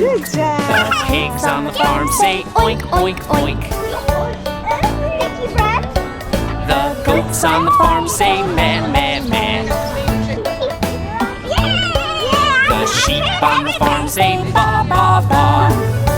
Good job. The pigs on the farm say oink, oink, oink. The goats on the farm say meh, meh, meh. The sheep on the farm say ba, ba, ba.